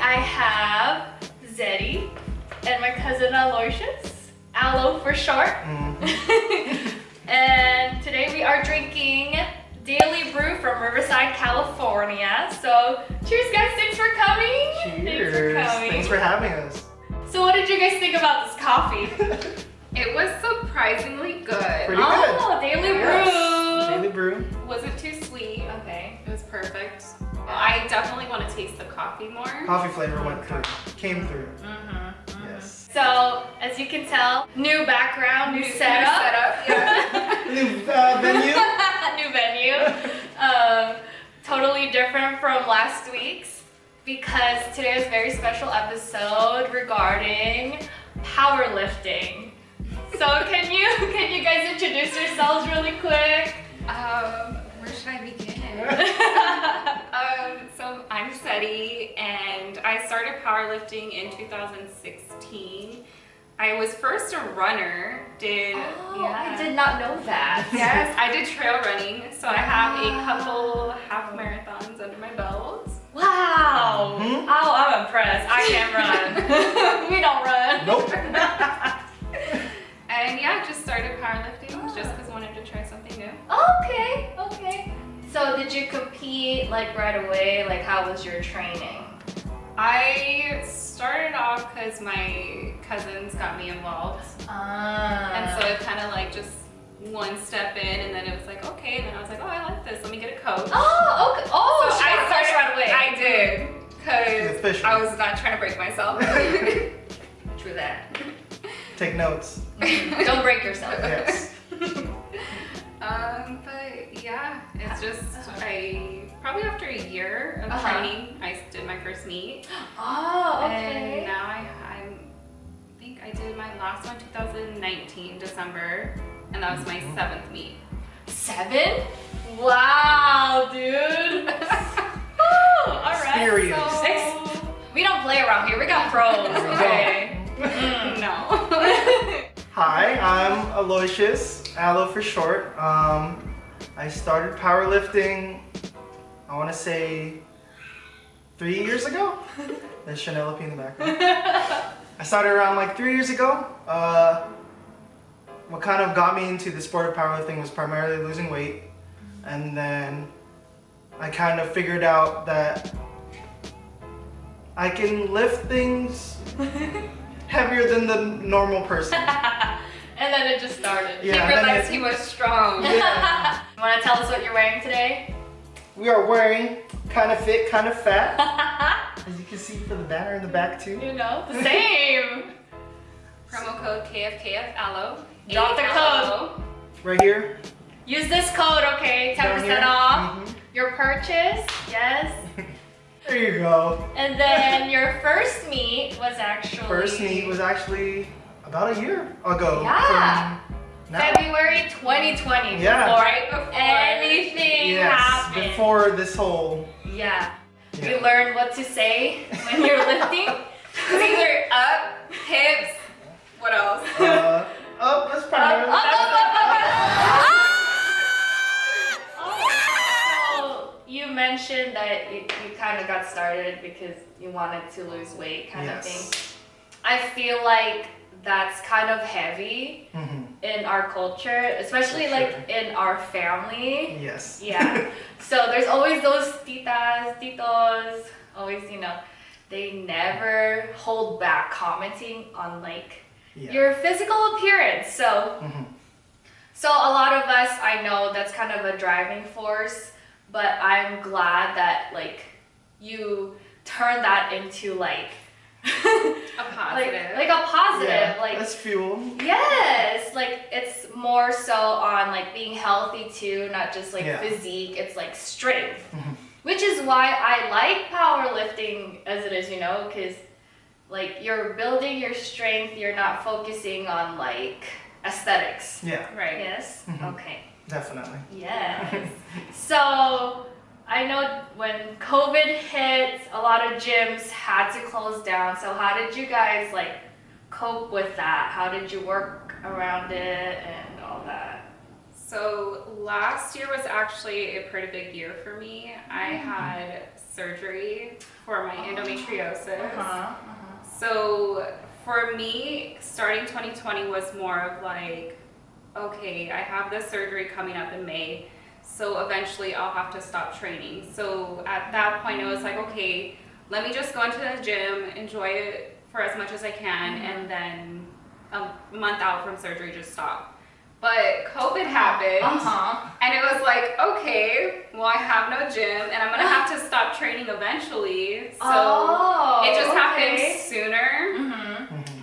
I have Zette and my cousin Aloysius, Alo for short. And today we are drinking Daily Brew from Riverside, California. So cheers guys, thanks for coming. Cheers. Thanks for having us. So what did you guys think about this coffee? It was surprisingly good. Pretty good. Oh, Daily Brew. Daily Brew. Wasn't too sweet. Okay. It was perfect. I definitely want to taste the coffee more. Coffee flavor went through. Came through. Yes. So, as you can tell, new background, new setup. Yeah. New venue. New venue. Totally different from last week's because today is a very special episode regarding powerlifting. So can you guys introduce yourselves really quick? Where should I begin? So I'm Zette, and I started powerlifting in 2016. I was first a runner. I did not know that. Yes, I did trail running, so I have a couple half marathons under my belt. Wow. Oh, I'm impressed. I can't run. We don't run. Nope. And yeah, just started powerlifting just because I wanted to try something new. Okay. So did you compete like right away? Like how was your training? I started off because my cousins got me involved. And so it kind of like just one step in, and then it was like, okay, and then I was like, oh, I like this, let me get a coach. Oh, okay. Oh, So so I started right away. I did, because I was not trying to break myself. True that. Take notes. Don't break yourself. Yes. But yeah, it's just, probably after a year of training, I did my first meet. Oh, okay. And now I think I did my last one 2019, December, and that was my 7th meet. 7? Wow, dude. All right. Serious. So 6? We don't play around here. We got pros. Okay. No. Hi, I'm Aloysius, Alo for short. I started powerlifting, I want to say 3 years ago. There's Chanel in the background. I started around like 3 years ago. What kind of got me into the sport of powerlifting was primarily losing weight. And then I kind of figured out that I can lift things heavier than the normal person. And then it just started. Yeah, He realized he was strong. Yeah. You want to tell us what you're wearing today? We are wearing kind of fit, kind of fat. As you can see for the banner in the back too. You know, the same. Promo code KFKF Alo. Drop the code. Right here. Use this code, okay? 10% off your purchase. Yes. There you go. And then your first meet was actually... First meet was actually about a year ago. Yeah. From now. February 2020. Yeah. Right before anything happened. Before this whole... Yeah. You learned what to say when you're lifting. It's either up, hips, what else? Up, that's primarily. So you mentioned that you kind of got started because you wanted to lose weight kind of thing. I feel like that's kind of heavy in our culture, especially like in our family. Yes. Yeah. So there's always those titas, titos, always, you know, they never hold back commenting on like your physical appearance. So so a lot of us, I know that's kind of a driving force, but I'm glad that like you turn that into like A positive. like a positive, Yeah, like that's fuel. yes, like it's more so on like being healthy too, not just like physique. It's like strength, which is why I like powerlifting as it is, you know, because like you're building your strength. You're not focusing on like aesthetics. Yeah. Right. Yes. Okay. Definitely. Yes. So I know when COVID hit, a lot of gyms had to close down. So how did you guys like cope with that? How did you work around it and all that? So last year was actually a pretty big year for me. I had surgery for my endometriosis. So for me, starting 2020 was more of like, okay, I have this surgery coming up in May, so eventually I'll have to stop training. So at that point, it was like, okay, let me just go into the gym, enjoy it for as much as I can, and then a month out from surgery, just stop. But COVID happened, and it was like, okay, well, I have no gym, and I'm gonna have to stop training eventually. So it just happened sooner.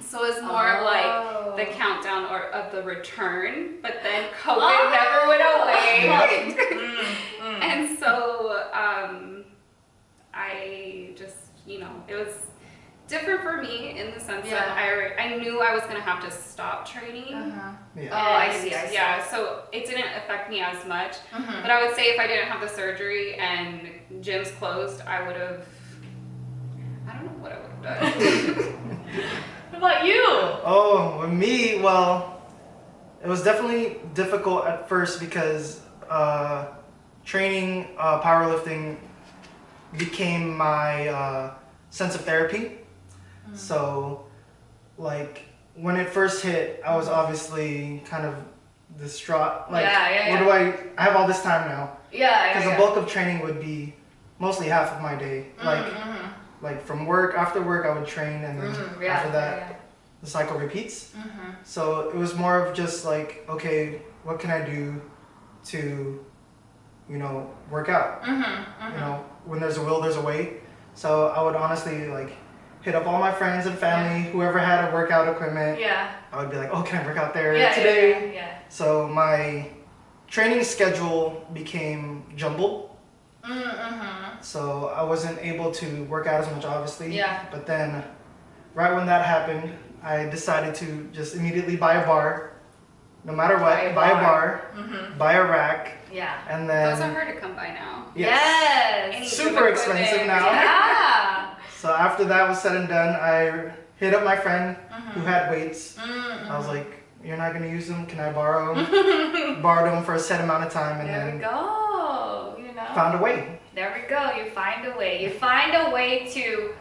So it was more of like the countdown of the return, but then COVID never went away. And so I just, it was different for me in the sense that I knew I was going to have to stop training. I see. Yeah, so it didn't affect me as much. But I would say if I didn't have the surgery and gyms closed, I don't know what I would have done. What about you? Oh, with me, well, it was definitely difficult at first because training powerlifting became my sense of therapy. So, like, when it first hit, I was obviously kind of distraught. Like, what do I have all this time now? Because the bulk of training would be mostly half of my day. Like from work, after work, I would train, and then after that, the cycle repeats. So it was more of just like, okay, what can I do to, work out? When there's a will, there's a way. So I would honestly like hit up all my friends and family, whoever had a workout equipment. I would be like, oh, can I work out there today? So my training schedule became jumbled. So I wasn't able to work out as much, obviously. But then, right when that happened, I decided to just immediately buy a bar. No matter what, buy a bar, buy a rack. And then those are hard to come by now. Yes. Super expensive now. So after that was said and done, I hit up my friend who had weights. I was like, you're not going to use them? Can I borrow them? Borrowed them for a set amount of time, and there we go. Found a way. There we go. You find a way. You find a way to,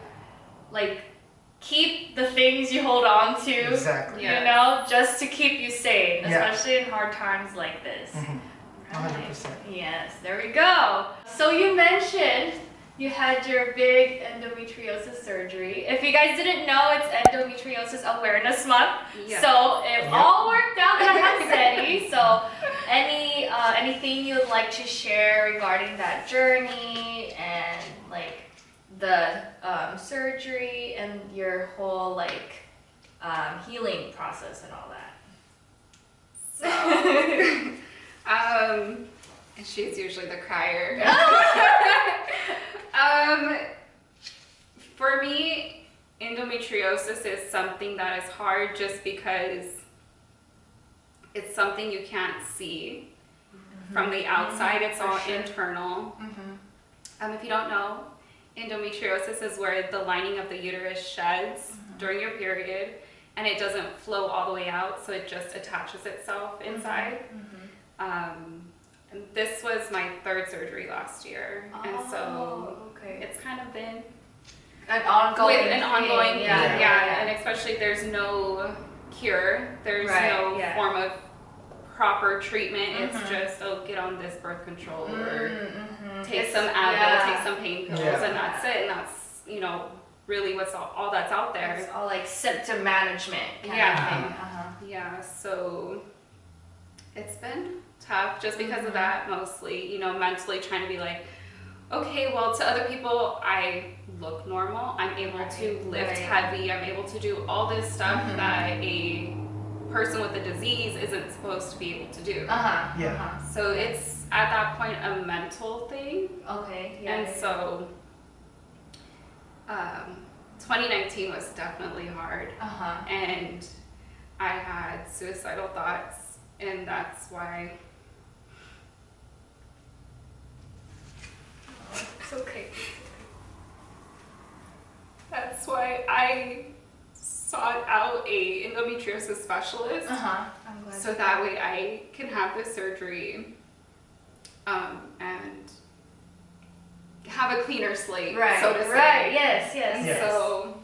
like, keep the things you hold on to. Exactly. Just to keep you sane, especially in hard times like this. 100%. Yes, there we go. So you mentioned you had your big endometriosis surgery. If you guys didn't know, it's Endometriosis Awareness Month. So it all worked out that I had Zette. So anything you'd like to share regarding that journey and like the surgery and your whole like healing process and all that? And she's usually the crier. For me, endometriosis is something that is hard just because it's something you can't see from the outside. It's all internal. If you don't know, endometriosis is where the lining of the uterus sheds during your period, and it doesn't flow all the way out, so it just attaches itself inside. And this was my third surgery last year, and so it's kind of been an ongoing thing. And especially there's no cure, there's no form of proper treatment. It's just, get on this birth control or take some Advil, take some pain pills, and that's it. And that's really what's all that's out there. It's all like symptom management kind of thing. So it's been tough just because of that, mostly, mentally trying to be like, okay, well, to other people, I look normal. I'm able to lift heavy. I'm able to do all this stuff that a person with the disease isn't supposed to be able to do. So it's, at that point, a mental thing. And so 2019 was definitely hard. And I had suicidal thoughts, and that's why... It's okay. That's why I sought out a endometriosis specialist. I'm glad. So that way I can have this surgery and have a cleaner slate, right, so to say. right, yes, yes, And yes. so,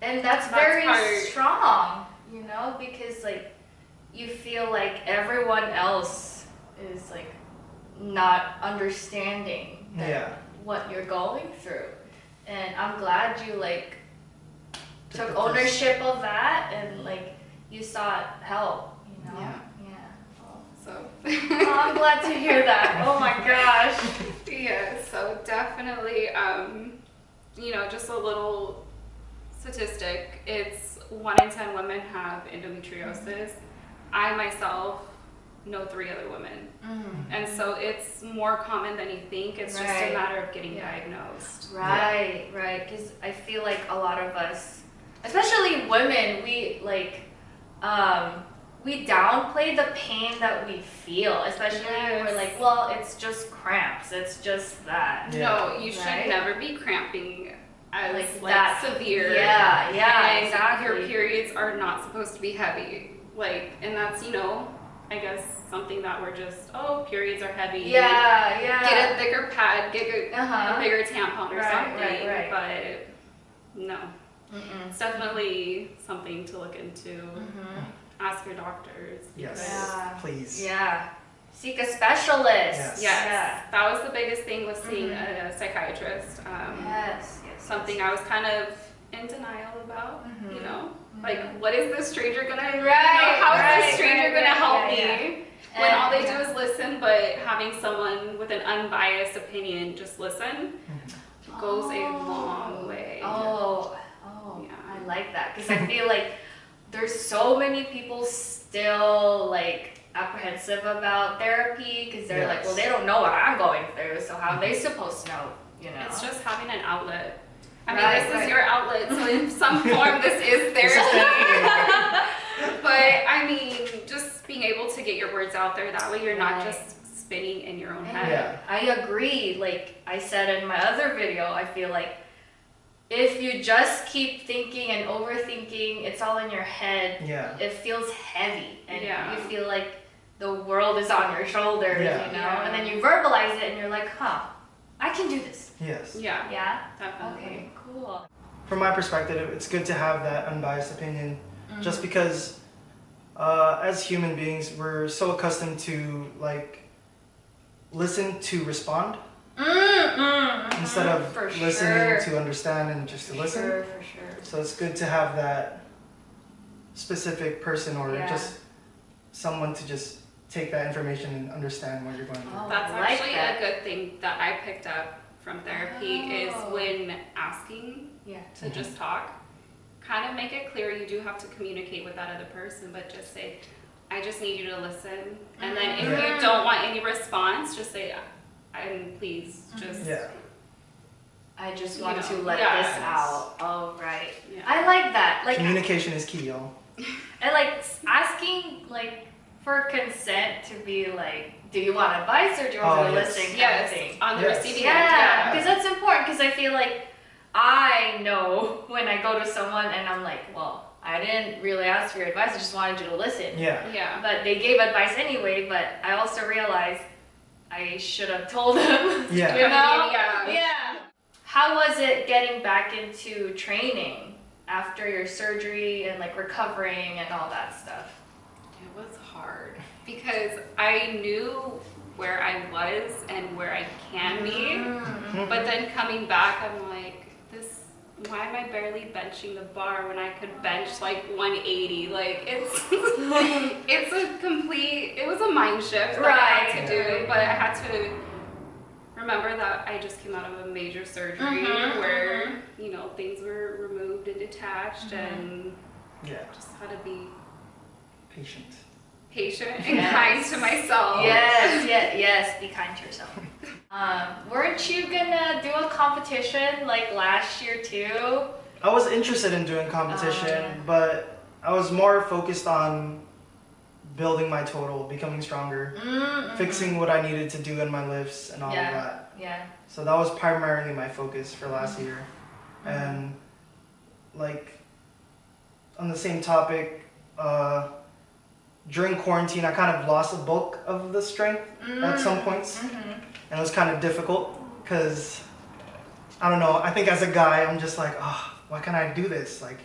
and that's very strong, you know, because like you feel like everyone else is like not understanding what you're going through, and I'm glad you like took ownership of that and like you sought help, you know. So I'm glad to hear that. Oh my gosh. Yeah, so definitely, you know, just a little statistic. It's 1 in 10 women have endometriosis. I myself know 3 other women. And so it's more common than you think. It's just a matter of getting diagnosed. Right, right. Because I feel like a lot of us, especially women, we like, we downplay the pain that we feel, especially when we're like, well, it's just cramps, it's just that. No, you should never be cramping as like that severe. And exactly. Your periods are not supposed to be heavy. Like, and that's, you know, I guess something that we're just, oh, periods are heavy. Get a thicker pad, get a bigger tampon or something. But no. It's definitely something to look into. Ask your doctors. Yes, please. Seek a specialist. Yes. That was the biggest thing, was seeing a psychiatrist. Something I was kind of in denial about, you know? Like, what is this stranger gonna, how is this stranger gonna help me? When all they do is listen, but having someone with an unbiased opinion just listen goes a long way. I like that, because I feel like there's so many people still like apprehensive about therapy because they're like, well, they don't know what I'm going through, so how are they supposed to know, you know? It's just having an outlet. I mean, this is your outlet, so in some form this is therapy. But I mean, just being able to get your words out there, that way you're not just spinning in your own head. I agree. Like I said in my other video, I feel like if you just keep thinking and overthinking, it's all in your head, it feels heavy, and you feel like the world is on your shoulders, you know, and then you verbalize it and you're like, I can do this. Yeah, definitely. Okay, cool. From my perspective, it's good to have that unbiased opinion, just because as human beings, we're so accustomed to like listen to respond. Instead of listening to understand and just to listen. For sure. So it's good to have that specific person or just someone to just take that information and understand what you're going through. That's actually a good thing that I picked up from therapy is when asking to just talk, kind of make it clear you do have to communicate with that other person, but just say, I just need you to listen. And then if you don't want any response, just say, and please just I just want to let this out. Oh, right. I like that. Like communication is key, y'all. And like asking like for consent to be like, do you want advice or do you want to listen? Kind of thing. On the receiving end. Because that's important. Because I feel like I know when I go to someone and I'm like, well, I didn't really ask for your advice. I just wanted you to listen. But they gave advice anyway. But I also realized I should have told them. You know? How was it getting back into training after your surgery and like recovering and all that stuff? It was hard because I knew where I was and where I can be, but then coming back, I'm like, why am I barely benching the bar when I could bench like 180? Like it was a mind shift that I had to do, but I had to remember that I just came out of a major surgery where, you know, things were removed and detached and just had to be patient and kind to myself. Yes, be kind to yourself. Weren't you gonna do a competition like last year too? I was interested in doing competition, but I was more focused on building my total, becoming stronger, fixing what I needed to do in my lifts and all of that. So that was primarily my focus for last year. And like on the same topic, during quarantine, I kind of lost a bulk of the strength at some points. And it was kind of difficult because I don't know. I think as a guy, I'm just like, oh, why can't I do this? Like,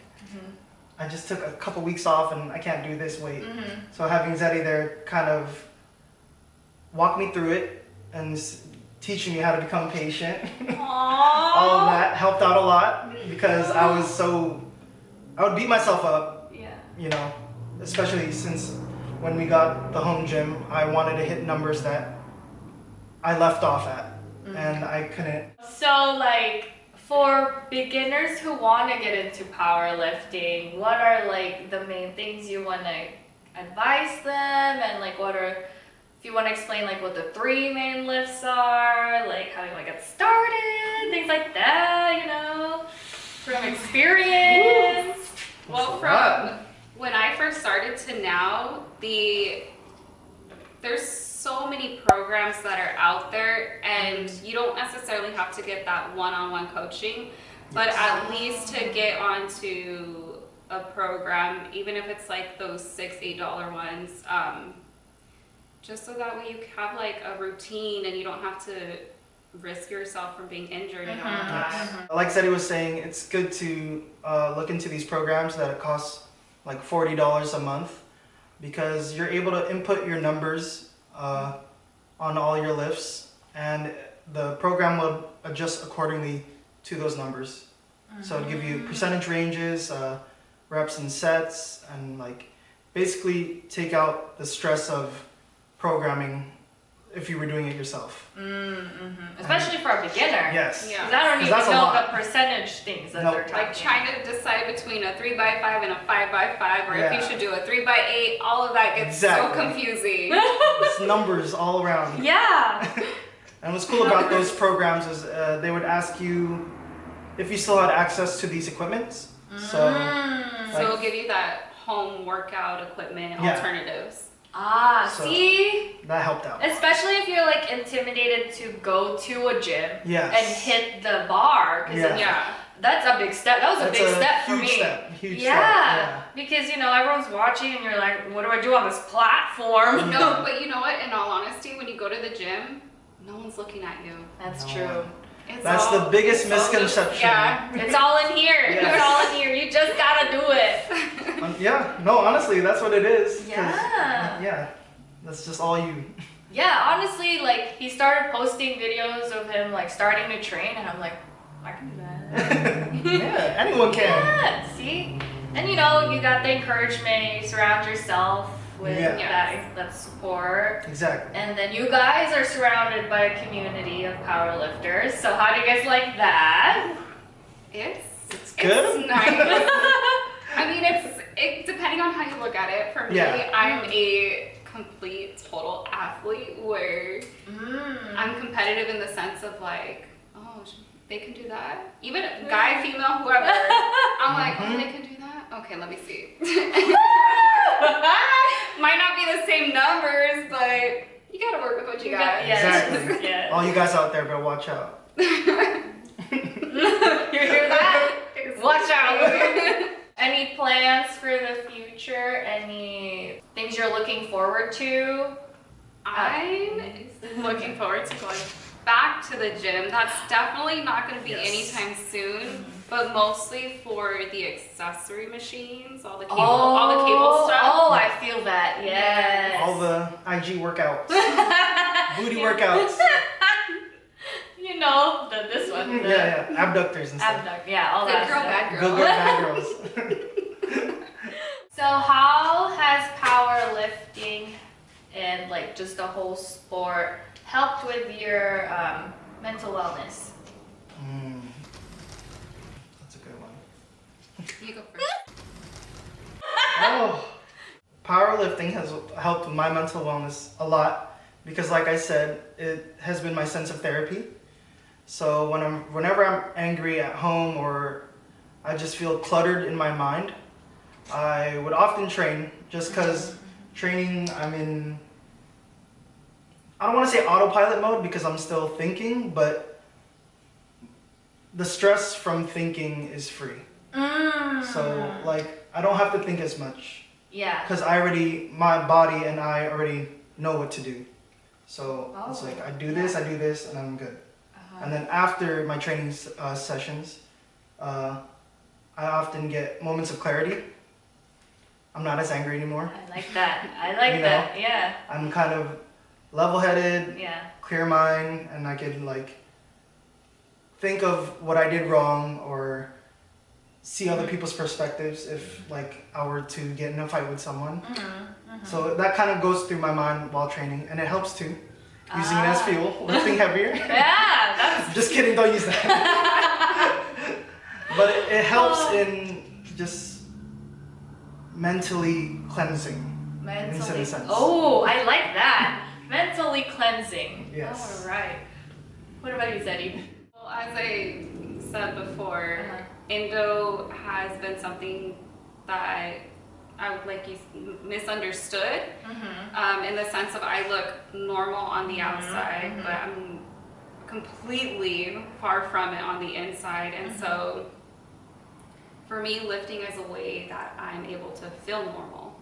I just took a couple weeks off and I can't do this weight. So having Zette there kind of walk me through it and teaching me how to become patient. All of that helped out a lot because I would beat myself up. Yeah. You know, especially since when we got the home gym, I wanted to hit numbers that I left off at and I couldn't. So like, for beginners who want to get into powerlifting, what are like the main things you want to advise them, and like what are, if you want to explain like what the 3 main lifts are, like how you want to get started, things like that, you know, from experience. Well, from when I first started to now, there's so many programs that are out there, and you don't necessarily have to get that one-on-one coaching, but at least to get onto a program, even if it's like those $6-8 ones, just so that way you have like a routine and you don't have to risk yourself from being injured and all that. Like Zette was saying, it's good to look into these programs that it costs like $40 a month, because you're able to input your numbers on all your lifts, and the program will adjust accordingly to those numbers. So it'll give you percentage ranges, reps and sets, and like basically take out the stress of programming if you were doing it yourself. Especially for a beginner. Yes. Because I don't even know the percentage things that they're talking. Like trying to decide between a 3x5 and a 5x5, or if you should do a 3x8, all of that gets so confusing. It's numbers all around. Yeah. And what's cool about those programs is they would ask you if you still had access to these equipments. So it'll give you that home workout equipment alternatives. So see? That helped out. Especially if you're like intimidated to go to a gym and hit the bar. That's a big step. That was a big step for me. Huge step. Because, you know, everyone's watching and you're like, what do I do on this platform? No, but you know what? In all honesty, when you go to the gym, no one's looking at you. That's true. That's the biggest misconception. It's all in here. It's all in here. You just gotta do it. No, honestly, that's what it is. Yeah. That's just all you. Yeah, honestly, like, he started posting videos of him, like, starting to train, and I'm like, I can do that. Anyone can. Yeah, see? And, you know, you got the encouragement, you surround yourself with that support. Exactly. And then you guys are surrounded by a community of powerlifters. So how do you guys like that? It's good. It's nice. I mean, it's depending on how you look at it. For me, I'm a complete total athlete where I'm competitive in the sense of like, oh, they can do that. Even guy, female, whoever. I'm like, oh, they can do that? Okay, let me see. Might not be the same numbers, but you gotta work with what you got. Exactly. All you guys out there, better watch out. You hear that? Watch out. Any plans for the future? Any things you're looking forward to? I'm looking forward to going back to the gym. That's definitely not going to be anytime soon, but mostly for the accessory machines, all the cable stuff. Oh, I feel that. Yes. All the IG workouts, booty workouts. You know, this one. Abductors and stuff. All Good that girl, stuff. bad girl. Good girl, bad girls. So how has powerlifting and like just the whole sport helped with your mental wellness? That's a good one. You go first. Powerlifting has helped with my mental wellness a lot because, like I said, it has been my sense of therapy. So whenever I'm angry at home or I just feel cluttered in my mind, I would often train just because training, I'm in, I don't want to say autopilot mode because I'm still thinking, but the stress from thinking is free. So like, I don't have to think as much. Yeah. Because my body and I already know what to do. So it's like, I do this, and I'm good. And then after my training sessions, I often get moments of clarity. I'm not as angry anymore. I like that. I like that. Yeah. I'm kind of level-headed, clear mind, and I can like think of what I did wrong or see other people's perspectives if like I were to get in a fight with someone. So that kind of goes through my mind while training, and it helps too. Using it as fuel, lifting heavier. Yeah, that's just kidding, don't use that. But it helps in just mentally cleansing. In a sense. Oh, I like that. Mentally cleansing. Yes. All right. What about you, Zette? Well, as I said before, endo has been something that I would like you misunderstood in the sense of I look normal on the outside, but I'm completely far from it on the inside. And so for me, lifting is a way that I'm able to feel normal.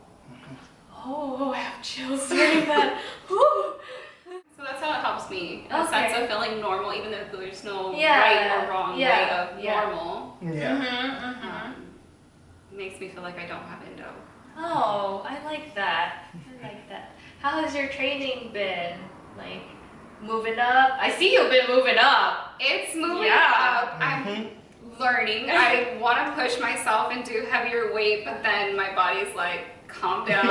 Oh, I have chills hearing that. So that's how it helps me, in a sense of feeling normal, even if there's no right or wrong way of normal. Makes me feel like I don't have endo. Oh, I like that. I like that. How has your training been? Like, moving up? I see you've been moving up. It's moving up. I'm learning. I want to push myself and do heavier weight, but then my body's like, calm down.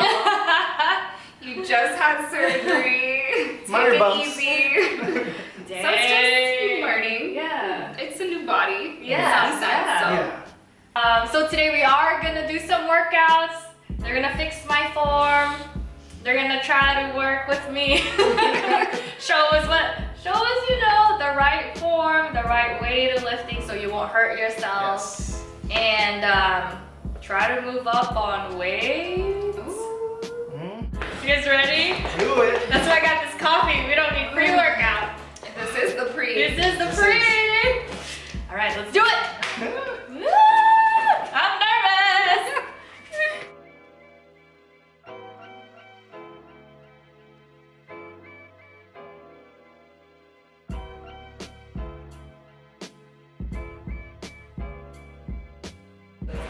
You just had surgery. Minor bumps. Take it easy. So it's just learning. Yeah. It's a new body. Yeah. In some sense. So today we are gonna do some workouts. They're gonna fix my form. They're gonna try to work with me. Show us, you know, the right form, the right way to lifting so you won't hurt yourself. And try to move up on weights. You guys ready? Do it. That's why I got this coffee. We don't need pre-workout. This is the pre. This is the pre. All right, let's do it. I'm nervous.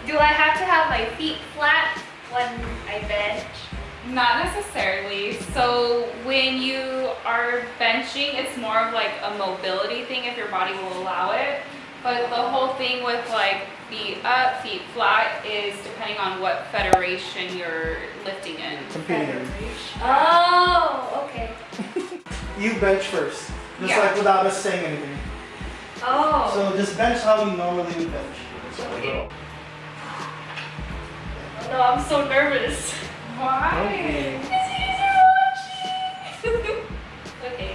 Do I have to have my feet flat when I bench? Not necessarily. So when you are benching, it's more of like a mobility thing if your body will allow it. But the whole thing with like feet up, feet flat is depending on what federation you're lifting in. Competing in. Oh, okay. You bench first. Just like without us saying anything. Oh. So just bench how you normally would bench. Okay. Oh, no, I'm so nervous. Why? Okay. Because you guys are watching. Okay.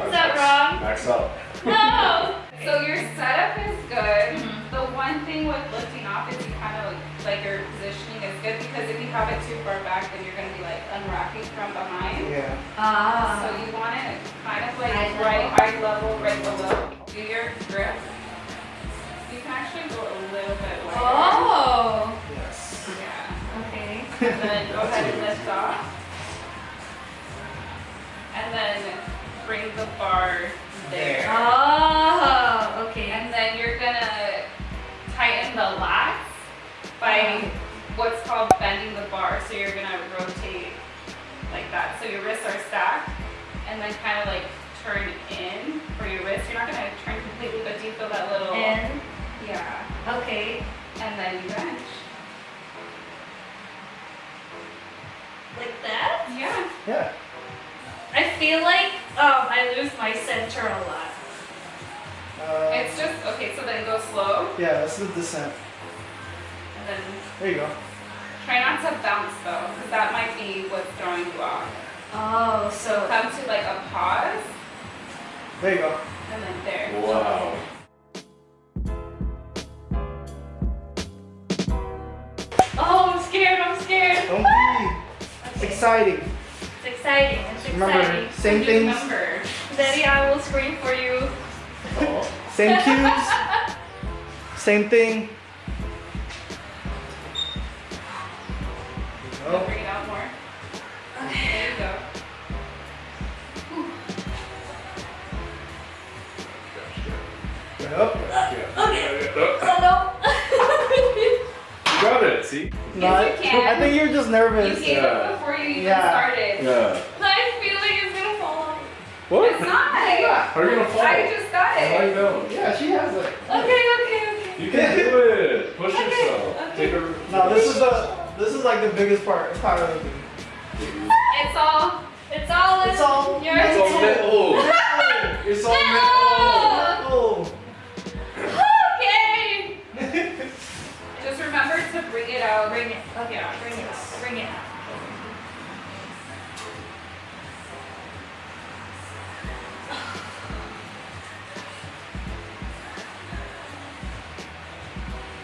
Is that wrong? Max up. No. So your setup is good. The one thing with lifting off is you kind of like your positioning is good because if you have it too far back, then you're going to be like unwrapping from behind. Yeah. So you want it kind of like right eye level, right below. Do your grip. You can actually go a little bit wider. Oh. Yes. Yeah. Okay. And then go ahead and lift off. And then bring the bar there. Oh, okay. And then you're gonna tighten the lats by what's called bending the bar. So you're gonna rotate like that. So your wrists are stacked and then kind of like turn in for your wrist. You're not gonna turn completely, but do you feel that little? In. Yeah. Okay. And then you bench. Like that? Yeah. Yeah. I feel like I lose my center a lot. It's just, okay, so then go slow. Yeah, this is the descent. And then There you go. try not to bounce though, because that might be what's throwing you off. Oh, So so come to like a pause, There you go. and then there. Wow. oh, I'm scared. I'm scared. Don't be. It's Okay. exciting. It's exciting. It's Remember, exciting. same things, Remember. Daddy, I will scream for you. Oh. same cues, same thing. There you go. Bring it out more. Yep. Okay. Oh no. You got it, see? No, Yes, you can. I think you're just nervous. You gave up before you even Yeah. started. Yeah. I feel like it's gonna fall. What? It's not. How are you gonna fall? I just got Lie it. down. Yeah, she has it. Okay. You can do it. Push yourself. Okay. Take a. No, this is like the biggest part of powerlifting. It's all. It's all in It's all- your It's all metal. It's all metal. Oh. Okay. Just remember to bring it out. Bring it. Okay. Yeah. Bring it. Bring it.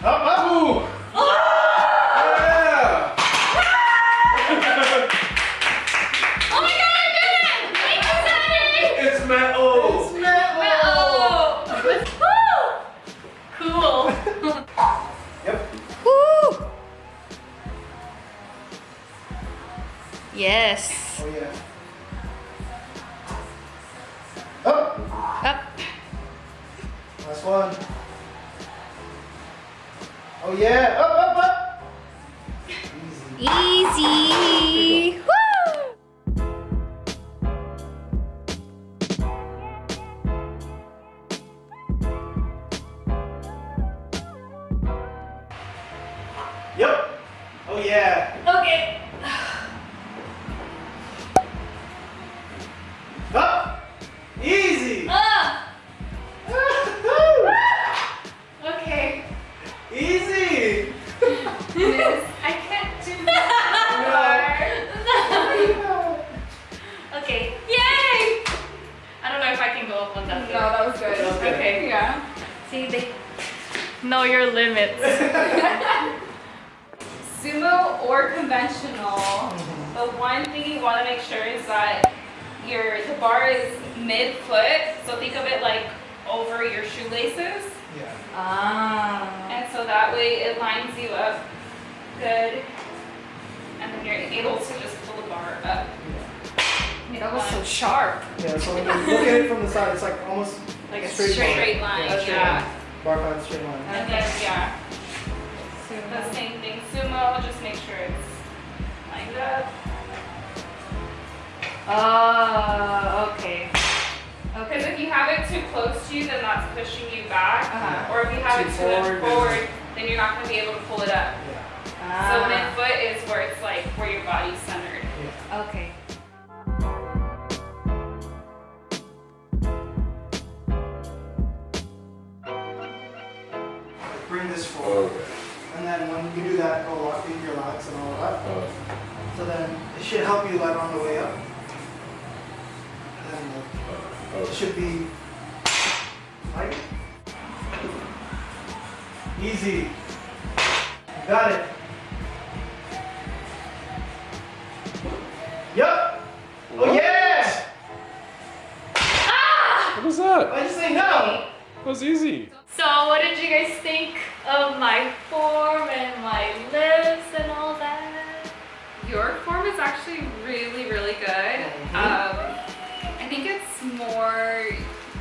Up, up. Ooh. Yeah. Oh my god, I did it! Thank you, Zette! It's metal. It's metal. Oh! Cool. Yep. Woo! Yes. Oh yeah. Up. Up. Last one. Oh yeah. Up, up, up. Easy. Easy. Woo! Yep. Oh yeah. Okay. Up. Easy. Okay. Easy. Miss, I can't do that. Okay. Yay! I don't know if I can go up on that. No, that was good. Okay. Yeah. See, they know your limits. Sumo or conventional, the one thing you want to make sure is that the bar is mid-foot, so think of it like over your shoelaces, Yeah. Ah. and so that way it lines you up good, and then you're able to just pull the bar up. That was so sharp. Yeah. So when you look at it from the side, it's like almost Like a straight Straight line, Yeah, straight yeah. line. Bar five straight line. And then, yeah, the same thing. Sumo, just make sure it's lined up. Okay. Because if you have it too close to you, then that's pushing you back. Uh-huh. Or if you have Too it too forward, forward, then you're not going to be able to pull it up. Yeah. So midfoot is where it's like where your body's centered. Okay. Bring this forward. Okay. And then when you do that, go lock in your lats and all of that. So then it should help you like on the way up. And then it should be like easy. You got it. Yup. Oh yeah. What was that? I just say no. That was easy. So, what did you guys think of my form and my lips and all that? Your form is actually really, really good. I think it's more,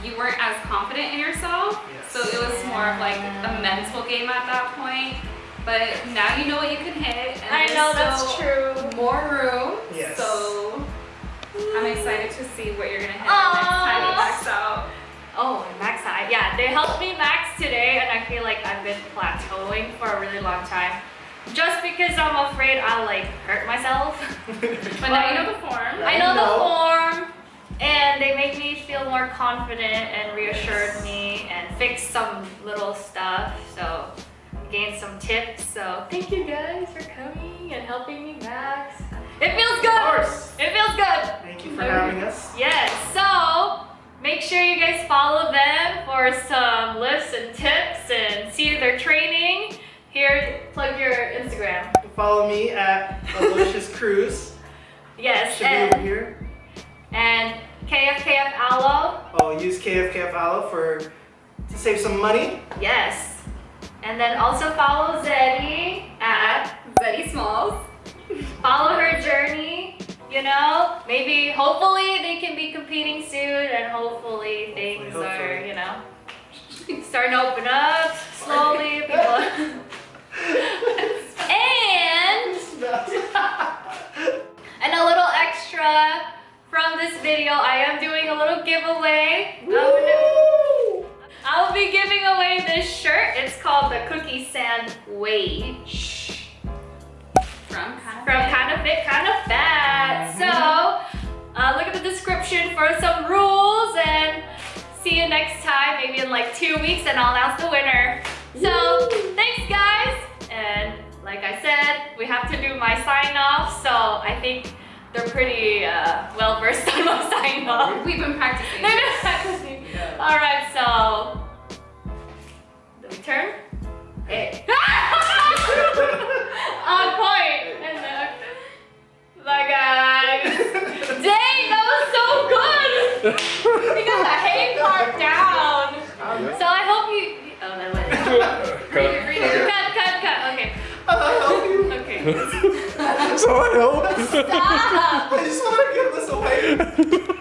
you weren't as confident in yourself. Yes. So it was more of like a mental game at that point. But now you know what you can hit. And I there's know that's still true. more room. Yes. So I'm excited to see what you're gonna hit the next time you max out. Oh, max out. Yeah, they helped me max today, and I feel like I've been plateauing for a really long time. Just because I'm afraid I'll like hurt myself. But now you know the form. I know the form, and they make me feel more confident and reassured me and fix some little stuff. So gained some tips. So thank you guys for coming and helping me max. It feels good. Of course. It feels good. Thank you for having us. Yes. So make sure you guys follow them for some lifts and tips and see their training. Here, plug your Instagram. You can follow me at Aloysius Cruz. Yes. Should be over here. And KFKF Aloe. Oh, use KFKF Aloe to save some money. Yes. And then also follow Zette at Zette Smalls. follow her journey. You know, maybe hopefully they can be competing soon, and hopefully things are, Hopefully. you know. starting to open up slowly. People. And a little extra from this video, I am doing a little giveaway. I'll be giving away this shirt. It's called the Cookie Sand-Wheych. From Kind of Fit, Kind of Fat. So look at the description for some rules, and see you next time, maybe in like 2 weeks, and I'll announce the winner. So thanks guys, and like I said, we have to do my sign off, so I think they're pretty well versed on my sign off. We've been practicing. They've been practicing. Yeah. All right, so do we turn? Hey. On point. And bye guys. Dang, that was so good. You got the hay part down. So I hope you. Oh, that went. Read it. Cut. Okay. Okay. So I hope. Stop. I just want to give this away.